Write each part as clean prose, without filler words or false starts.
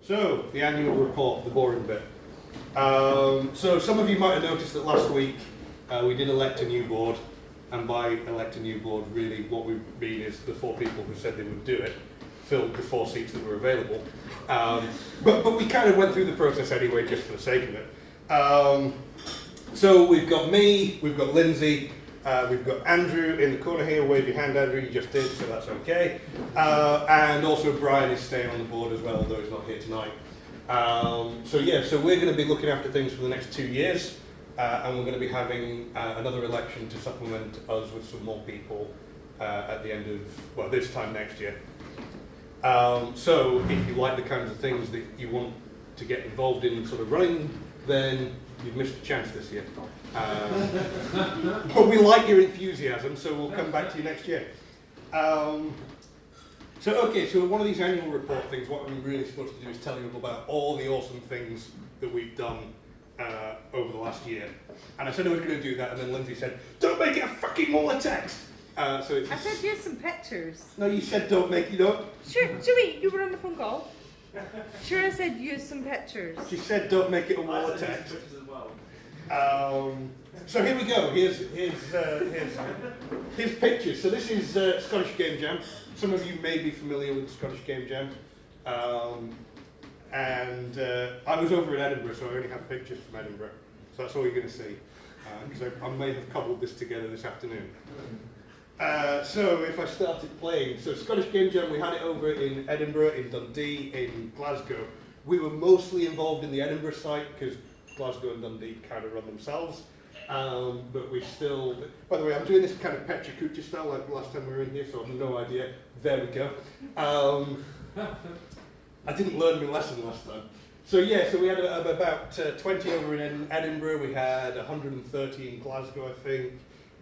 So, the annual report, the boring bit. So some of you might have noticed that last week we did elect a new board, and by elect a new board, really what we mean is the 4 people who said they would do it filled the 4 seats that were available. But we kind of went through the process anyway, just for the sake of it. So we've got me, we've got Lindsay, we've got Andrew in the corner here. Wave your hand, Andrew, you just did, so that's okay. And also Brian is staying on the board as well, although he's not here tonight. So we're going to be looking after things for the next 2 years, and we're going to be having another election to supplement us with some more people at the end of, well, this time next year. So if you like the kinds of things that you want to get involved in sort of running, then you've missed a chance this year. But we like your enthusiasm, so we'll come back to you next year. So one of these annual report things, what we're really supposed to do is tell you about all the awesome things that we've done over the last year. And I said I was going to do that, and then Lindsay said, don't make it a fucking wall of text. I said use some pictures. No, you said don't make it up. Sure, Joey, you were on the phone call. Sure, I said use some pictures. She said don't make it a wall of text. So here we go. Here's pictures. So this is Scottish Game Jam. Some of you may be familiar with the Scottish Game Jam. And I was over in Edinburgh, so I only have pictures from Edinburgh. So that's all you're going to see. Because I may have cobbled this together this afternoon. So if I started playing, so Scottish Game Jam, we had it over in Edinburgh, in Dundee, in Glasgow. We were mostly involved in the Edinburgh site because Glasgow and Dundee kind of run themselves. But we still, by the way, I'm doing this kind of Petra Kucha style like the last time we were in here, so I have no idea. There we go. I didn't learn my lesson last time. So yeah, so we had about 20 over in Edinburgh, we had 130 in Glasgow, I think,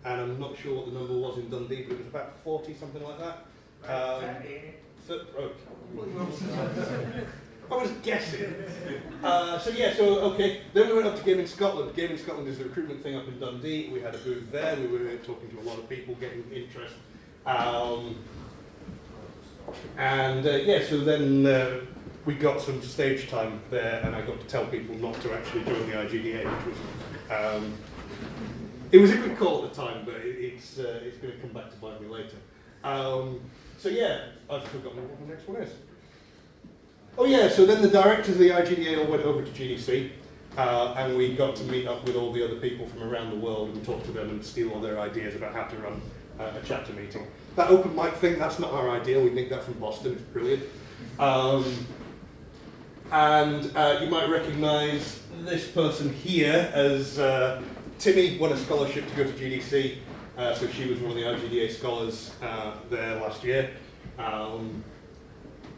and I'm not sure what the number was in Dundee, but it was about 40, something like that. I was guessing. Okay. Then we went up to Gaming Scotland. Gaming Scotland is the recruitment thing up in Dundee. We had a booth there. We were talking to a lot of people, getting interest. So then we got some stage time there, and I got to tell people not to actually join the IGDA, which was it was a good call at the time, but it's going to come back to bite me later. I've forgotten what the next one is. Oh yeah, so then the directors of the IGDA all went over to GDC, and we got to meet up with all the other people from around the world and talk to them and steal all their ideas about how to run a chapter meeting. That open mic thing, that's not our idea, we nicked that from Boston, it's brilliant. You might recognise this person here as Timmy won a scholarship to go to GDC, so she was one of the IGDA scholars there last year.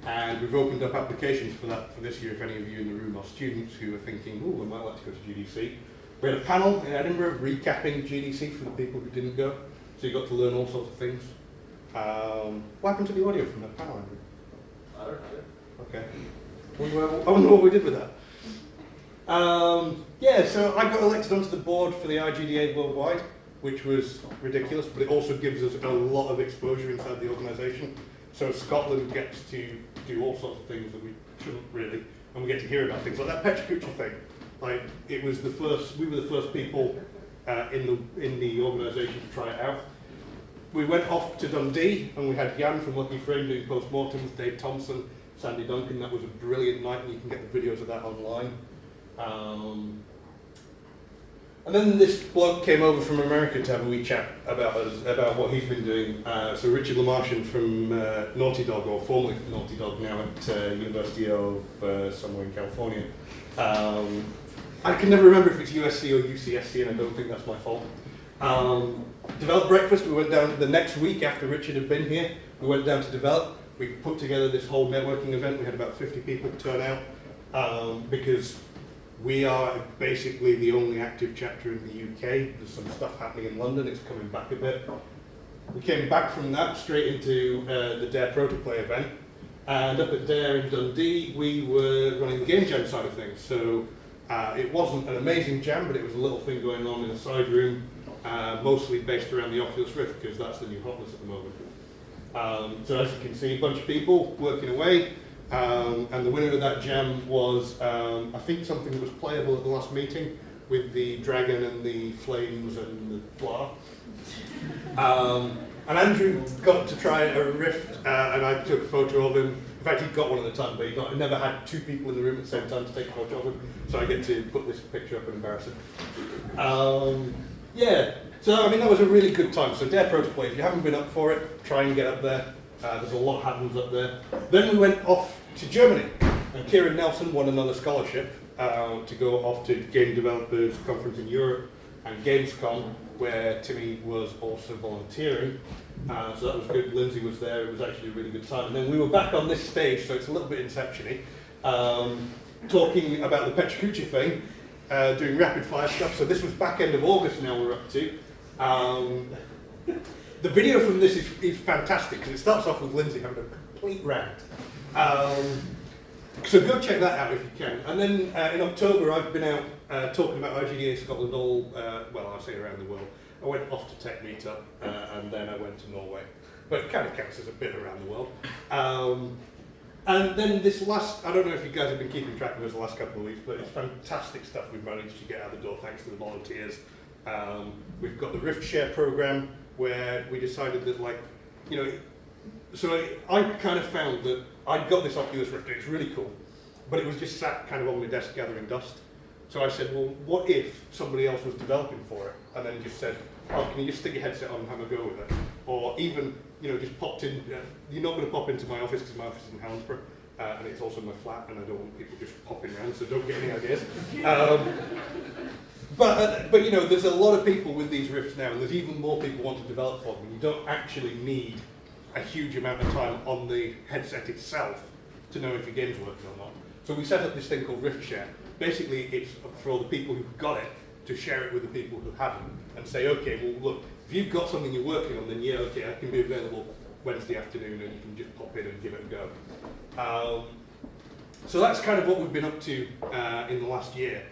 And we've opened up applications for that for this year, if any of you in the room are students who are thinking, oh, I might like to go to GDC. We had a panel in Edinburgh recapping GDC for the people who didn't go, so you got to learn all sorts of things. What happened to the audio from that panel, Andrew? I don't know. Okay. I wonder what we did with that. So I got elected onto the board for the IGDA worldwide, which was ridiculous, but it also gives us a lot of exposure inside the organisation. So Scotland gets to do all sorts of things that we shouldn't really, and we get to hear about things like that Petra Kucha thing. Like it was we were the first people in the organisation to try it out. We went off to Dundee and we had Jan from Lucky Frame doing postmortems, Dave Thompson, Sandy Duncan. That was a brilliant night, and you can get the videos of that online. And then this bloke came over from America to have a wee chat about what he's been doing. So Richard Lamartian from Naughty Dog, or formerly from Naughty Dog, now at University of somewhere in California. I can never remember if it's USC or UCSC, and I don't think that's my fault. Develop Breakfast, we went down the next week after Richard had been here. We went down to Develop. We put together this whole networking event. We had about 50 people turn out because we are basically the only active chapter in the UK. There's some stuff happening in London, it's coming back a bit. We came back from that straight into the Dare Protoplay event, and up at Dare in Dundee we were running the Game Jam side of things. So it wasn't an amazing jam, but it was a little thing going on in a side room, mostly based around the Oculus Rift, because that's the new hotness at the moment. So as you can see, a bunch of people working away. And the winner of that jam was, I think, something that was playable at the last meeting with the dragon and the flames and the blah. And Andrew got to try a rift, and I took a photo of him. In fact, he got one at the time, but he never had two people in the room at the same time to take a photo of him. So I get to put this picture up and embarrass him. Yeah, so I mean, that was a really good time. So Dare Protocol, if you haven't been up for it, try and get up there. There's a lot happens up there. Then we went off to Germany, and Kieran Nelson won another scholarship to go off to Game Developers Conference in Europe and Gamescom, where Timmy was also volunteering. So that was good. Lindsay was there. It was actually a really good time. And then we were back on this stage, so it's a little bit Inception-y, talking about the Petracucci thing, doing rapid fire stuff. So this was back end of August now we're up to. The video from this is fantastic because it starts off with Lindsay having a complete rant. So go check that out if you can. And then in October I've been out talking about IGDA Scotland all, well, I say around the world. I went off to Tech Meetup and then I went to Norway. But it kind of counts as a bit around the world. And then this last, I don't know if you guys have been keeping track of this the last couple of weeks, but it's fantastic stuff we've managed to get out the door thanks to the volunteers. We've got the Rift Share program where we decided that, like, you know, so I kind of found that I'd got this Oculus Rift, and it's really cool, but it was just sat kind of on my desk gathering dust. So I said, well, what if somebody else was developing for it, and then just said, oh, can you just stick your headset on and have a go with it? Or even, you know, just popped in, you're not going to pop into my office because my office is in Helensburgh, and it's also my flat, and I don't want people just popping around, so don't get any ideas. But you know, there's a lot of people with these Rifts now, and there's even more people want to develop for them. You don't actually need a huge amount of time on the headset itself to know if your game's working or not. So we set up this thing called Rift Share. Basically, it's for all the people who've got it to share it with the people who haven't, and say, okay, well, look, if you've got something you're working on, then yeah, okay, I can be available Wednesday afternoon, and you can just pop in and give it a go. So that's kind of what we've been up to in the last year.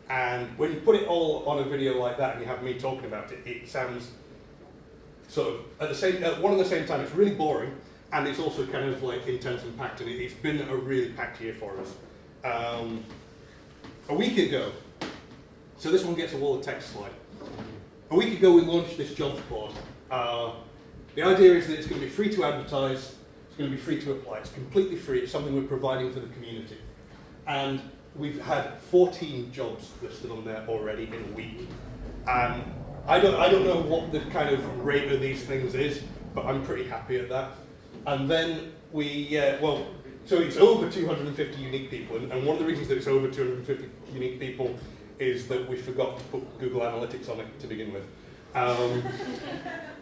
And when you put it all on a video like that and you have me talking about it, it sounds sort of at the same time. It's really boring, and it's also kind of like intense and packed. And it's been a really packed year for us. A week ago, so this one gets a wall of text slide. A week ago, we launched this jobs board. The idea is that it's going to be free to advertise. It's going to be free to apply. It's completely free. It's something we're providing for the community, and we've had 14 jobs listed on there already in a week. And I don't know what the kind of rate of these things is, but I'm pretty happy at that. And then so it's over 250 unique people, and one of the reasons that it's over 250 unique people is that we forgot to put Google Analytics on it to begin with.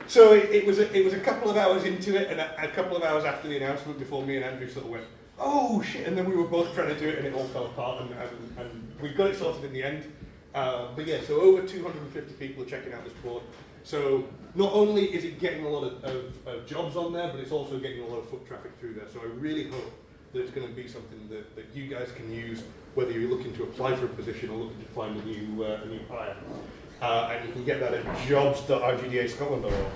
So it was a couple of hours into it, and a couple of hours after the announcement before me and Andrew sort of went, oh shit, and then we were both trying to do it and it all fell apart, and we got it sorted in the end. But yeah, so over 250 people are checking out this board. So not only is it getting a lot of jobs on there, but it's also getting a lot of foot traffic through there. So I really hope that it's going to be something that you guys can use, whether you're looking to apply for a position or looking to find a new hire. And you can get that at jobs.igdascotland.org.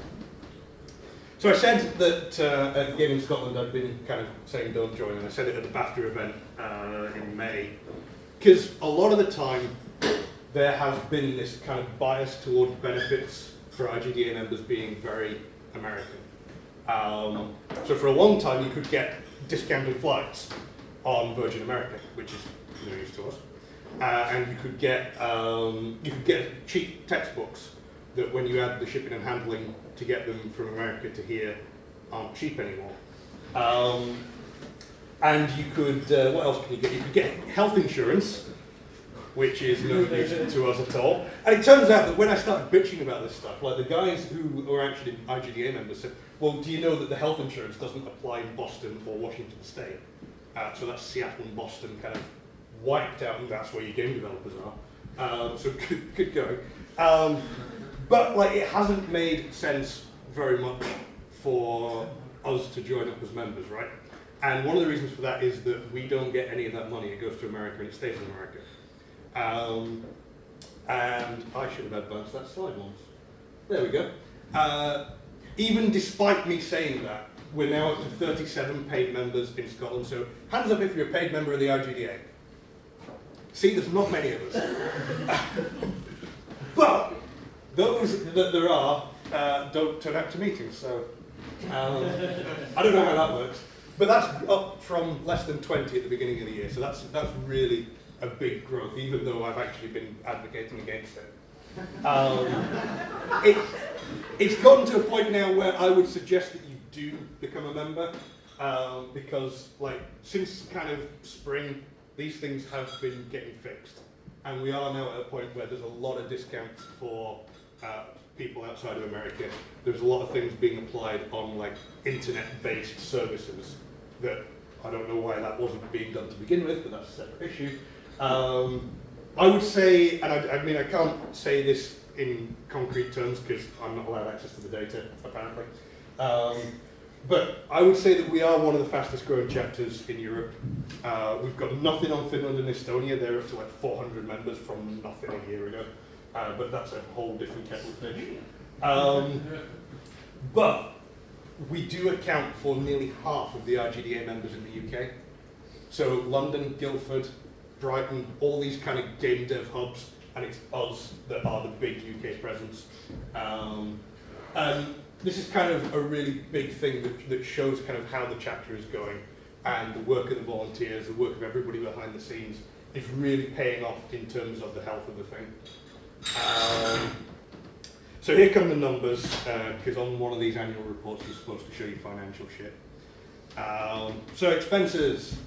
So I said that at Gaming Scotland I'd been kind of saying don't join, and I said it at the BAFTA event in May. Because a lot of the time there has been this kind of bias towards benefits for IGDA members being very American. So for a long time you could get discounted flights on Virgin America, which is no use to us. And you could get cheap textbooks that when you add the shipping and handling to get them from America to here aren't cheap anymore. And you could, what else can you get? You could get health insurance, which is no use to us at all. And it turns out that when I started bitching about this stuff, like the guys who are actually IGDA members said, well, do you know that the health insurance doesn't apply in Boston or Washington State? So that's Seattle and Boston kind of wiped out, and that's where your game developers are. So good going. But like, it hasn't made sense very much for us to join up as members, right? And one of the reasons for that is that we don't get any of that money. It goes to America and it stays in America. And I should have advanced that slide once. There we go. Even despite me saying that, we're now up to 37 paid members in Scotland. So hands up if you're a paid member of the IGDA. See, there's not many of us. But those that there are don't turn out to meetings. So I don't know how that works. But that's up from less than 20 at the beginning of the year. So that's really a big growth, even though I've actually been advocating against it. It's gotten to a point now where I would suggest that you do become a member, because like since kind of spring, these things have been getting fixed, and we are now at a point where there's a lot of discounts for people outside of America. There's a lot of things being applied on like internet-based services that I don't know why that wasn't being done to begin with, but that's a separate issue. I would say, and I mean I can't say this in concrete terms because I'm not allowed access to the data apparently, but I would say that we are one of the fastest growing chapters in Europe. We've got nothing on Finland and Estonia. They're up to like 400 members from nothing a year ago, but that's a whole different kettle of fish. But we do account for nearly half of the IGDA members in the UK. So London, Guildford, Brighton, all these kind of game dev hubs, and it's us that are the big UK presence. And this is kind of a really big thing that shows kind of how the chapter is going, and the work of the volunteers, the work of everybody behind the scenes is really paying off in terms of the health of the thing. So here come the numbers, because on one of these annual reports we're supposed to show you financial shit. So expenses.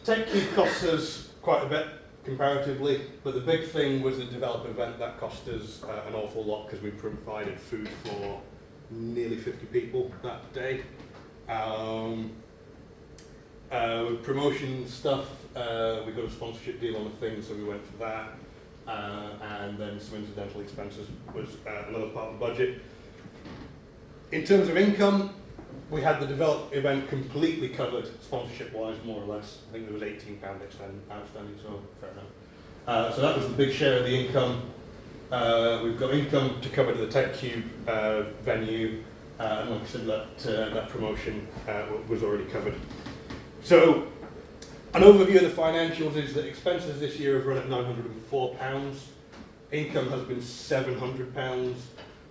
TechCube costs us quite a bit comparatively, but the big thing was the developer event that cost us an awful lot because we provided food for nearly 50 people that day. Promotion stuff, we got a sponsorship deal on the thing, so we went for that. And then some incidental expenses was another part of the budget. In terms of income, we had the develop event completely covered sponsorship-wise, more or less. I think there was £18 outstanding, so fair enough. So that was the big share of the income. We've got income to cover the TechCube venue, and like I said, that promotion was already covered. So an overview of the financials is that expenses this year have run at £904. Income has been £700.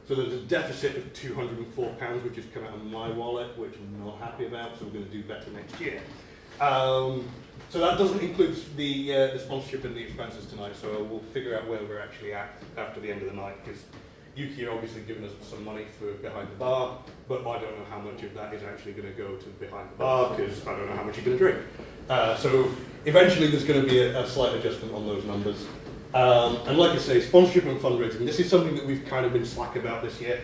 So there's a deficit of £204, which has come out of my wallet, which I'm not happy about, so we're going to do better next year. So that doesn't include the sponsorship and the expenses tonight, so we'll figure out where we're actually at after the end of the night, because Yuki are obviously giving us some money for behind the bar, but I don't know how much of that is actually going to go to behind the bar, because I don't know how much you're going to drink. So eventually there's going to be a slight adjustment on those numbers. And like I say, sponsorship and fundraising, this is something that we've kind of been slack about this year.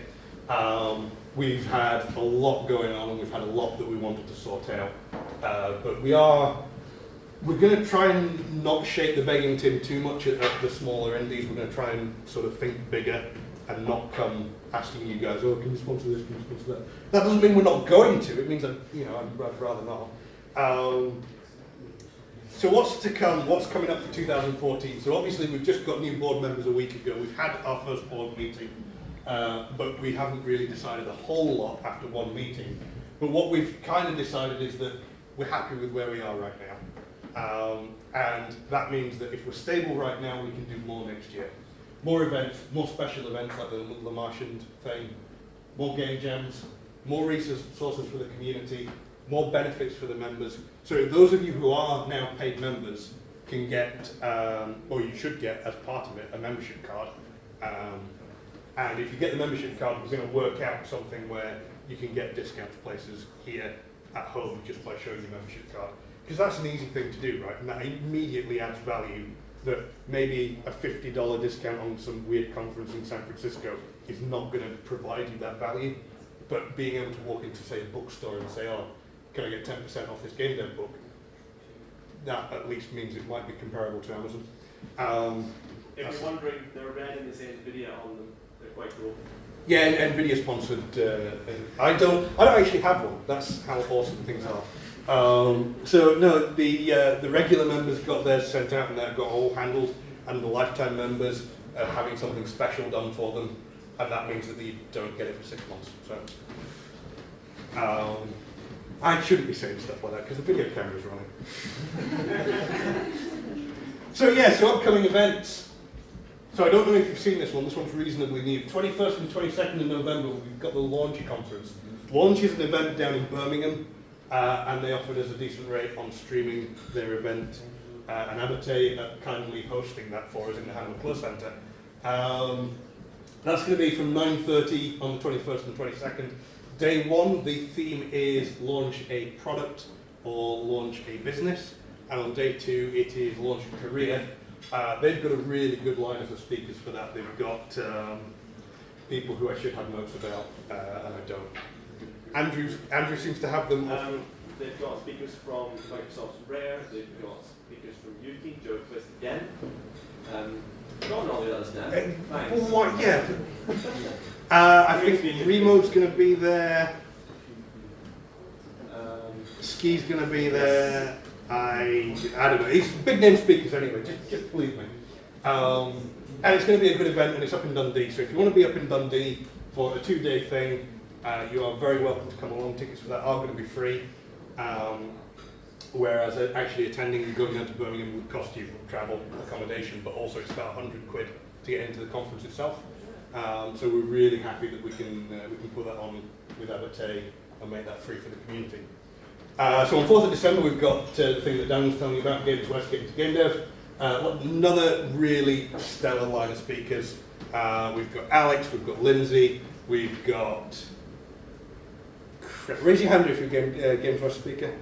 We've had a lot going on, and we've had a lot that we wanted to sort out. But we're going to try and not shake the begging tin too much at the smaller indies. We're going to try and sort of think bigger and not come asking you guys, oh, can you sponsor this, can you sponsor that? That doesn't mean we're not going to. It means that, I'd rather not. So what's to come? What's coming up for 2014? So obviously we've just got new board members a week ago. We've had our first board meeting, but we haven't really decided a whole lot after one meeting. But what we've kind of decided is that we're happy with where we are right now. And that means that if we're stable right now, we can do more next year. More events, more special events like the Le Marchand thing, more game jams, more resources for the community, more benefits for the members. So those of you who are now paid members can get, or you should get as part of it, a membership card. And if you get the membership card, we're going to work out something where you can get discount to places here at home just by showing your membership card. Because that's an easy thing to do, right? And that immediately adds value that maybe a $50 discount on some weird conference in San Francisco is not going to provide you that value. But being able to walk into, say, a bookstore and say, oh, can I get 10% off this game dev book? That at least means it might be comparable to Amazon. If you're wondering, they're red in the same video on them. They're quite cool. Yeah, and NVIDIA sponsored. I don't actually have one. That's how awesome things are. So no, the regular members got theirs sent out and that got all handled, and the lifetime members are having something special done for them, and that means that you don't get it for 6 months. So I shouldn't be saying stuff like that because the video camera's running. So yeah, so upcoming events. So I don't know if you've seen this one. This one's reasonably new. 21st and 22nd of November, we've got the Launch conference. Launch is an event down in Birmingham, and they offered us a decent rate on streaming their event. And Abate are kindly hosting that for us in the Hannah McClure Centre. That's going to be from 9:30 on the 21st and 22nd. Day one, the theme is launch a product or launch a business. And on day two, it is launch a career. They've got a really good lineup of speakers for that. They've got people who I should have notes about, and I don't. Andrew seems to have them. They've got speakers from Microsoft's Rare. They've got speakers from Yuki, Joe Twist again. Forgotten all the others now. Thanks. Well, what? Yeah. I think Remo's going to be there. Ski's going to be there. I don't know. He's big name speakers anyway. Just believe me. And it's going to be a good event, and it's up in Dundee. So if you want to be up in Dundee for a 2-day thing, you are very welcome to come along. Tickets for that are going to be free. Whereas actually attending and going down to Birmingham would cost you travel, accommodation, but also it's about £100 to get into the conference itself. So we're really happy that we can put that on with Abate and make that free for the community. So on 4th of December we've got the thing that Dan was telling you about, Games West, Getting to Game Dev. Another really stellar line of speakers. We've got Alex, we've got Lindsay, we've got... Raise your hand if you're a Games West speaker.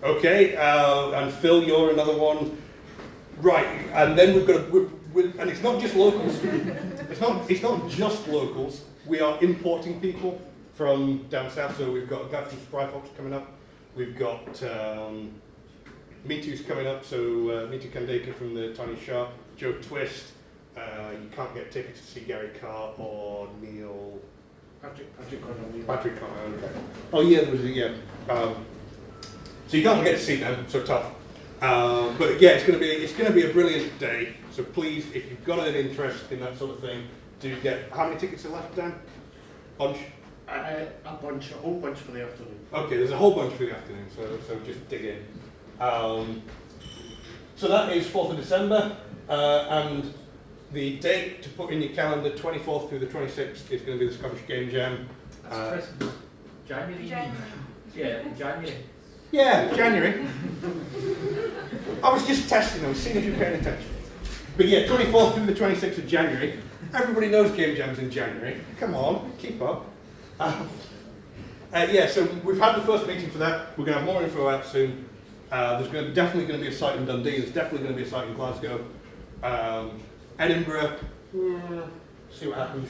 Okay, and Phil, you're another one. Right, and then we've got, and it's not just locals. It's not just locals. We are importing people from down south. So we've got a guy from Spry Fox coming up. We've got Me Too's coming up. So Me Too Kandeka from the Tiny Shark. Joe Twist. You can't get tickets to see Gary Carr or Neil. Patrick Connor. Okay. Oh yeah, there was a yeah. So you can't get to see them, so tough. But yeah, it's going to be a brilliant day. So please, if you've got an interest in that sort of thing, do get. How many tickets are left, Dan? Bunch. A whole bunch for the afternoon. Okay, there's a whole bunch for the afternoon. So just dig in. So that is 4th of December, and the date to put in your calendar, 24th through the 26th, is going to be the Scottish Game Jam. That's Christmas. January. Yeah, January. Yeah, January. I was just testing, I was seeing if you're paying attention. But yeah, 24th through the 26th of January. Everybody knows Game Jam's in January. Come on, keep up. Yeah, so we've had the first meeting for that. We're going to have more info out soon. There's definitely going to be a site in Dundee. There's definitely going to be a site in Glasgow. Edinburgh, see what happens.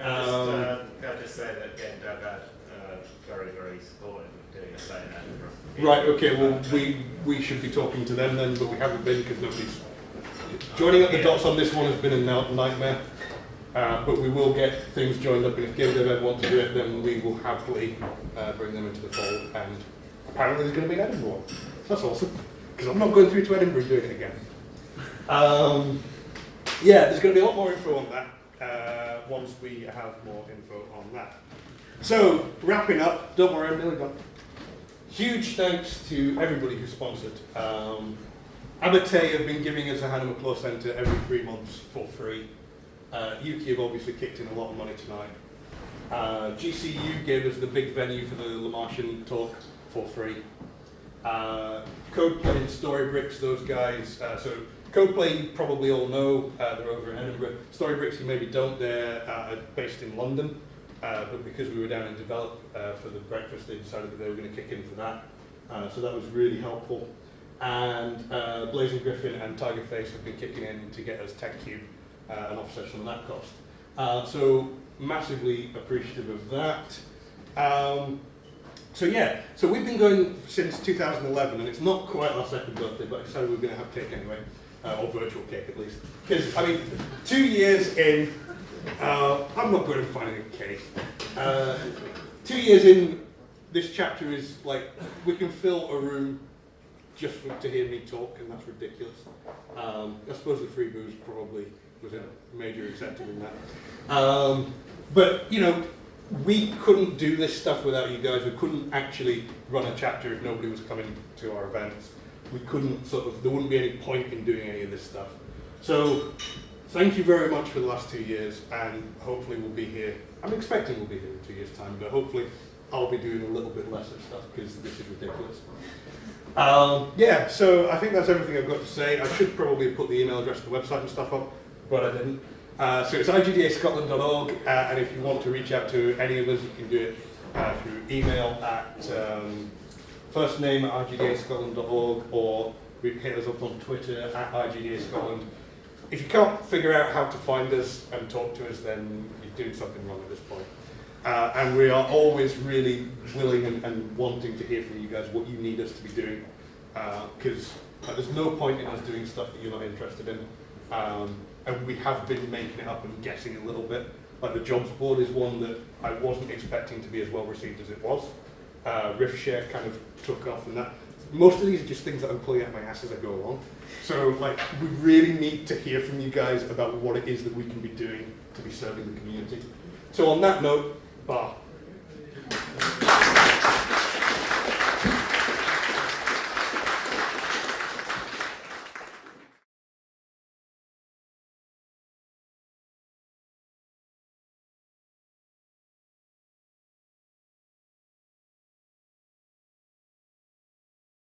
I'll just say that Game Dev had very, very supportive of doing a site in Edinburgh. Right, okay, well, we should be talking to them then, but we haven't been because nobody's... Joining up the dots on this one has been a nightmare, but we will get things joined up, and if Game Dev ever want to do it, then we will happily bring them into the fold, and apparently there's going to be an Edinburgh one. That's awesome, because I'm not going through to Edinburgh doing it again. Yeah, there's going to be a lot more info on that once we have more info on that. So, wrapping up, don't worry, I'm nearly done. Huge thanks to everybody who sponsored. Abate have been giving us a Hannah McClure Centre every 3 months for free. Yuki have obviously kicked in a lot of money tonight. GCU gave us the big venue for the Le Martian talk for free. Codeplay and Storybricks, those guys. So Codeplay you probably all know, they're over in Edinburgh. Storybricks you maybe don't, they're based in London. But because we were down in Develop for the breakfast, they decided that they were going to kick in for that. So that was really helpful. And Blazing Griffin and Tiger Face have been kicking in to get us TechCube and offset some of that cost. So massively appreciative of that. So yeah, so we've been going since 2011, and it's not quite our second birthday, but I decided we were going to have cake anyway, or virtual cake at least. Because, I mean, 2 years in, I'm not good at finding a cake. 2 years in, this chapter is like, we can fill a room just to hear me talk, and that's ridiculous. I suppose the free booze probably was a major incentive in that. But, you know, we couldn't do this stuff without you guys. We couldn't actually run a chapter if nobody was coming to our events. We couldn't there wouldn't be any point in doing any of this stuff. So thank you very much for the last 2 years, and hopefully we'll be here. I'm expecting we'll be here in 2 years' time, but hopefully I'll be doing a little bit less of stuff because this is ridiculous. Yeah, so I think that's everything I've got to say. I should probably put the email address to the website and stuff up, but I didn't. So it's IGDAScotland.org, and if you want to reach out to any of us, you can do it through email at firstname@IGDAScotland.org, or hit us up on Twitter at IGDAScotland. If you can't figure out how to find us and talk to us, then you're doing something wrong at this point. And we are always really willing and wanting to hear from you guys what you need us to be doing, because there's no point in us doing stuff that you're not interested in. And we have been making it up and guessing a little bit. Like the jobs board is one that I wasn't expecting to be as well received as it was. RiffShare kind of took off, and that. Most of these are just things that I'm pulling out my ass as I go along. So like, we really need to hear from you guys about what it is that we can be doing to be serving the community. So on that note, bye.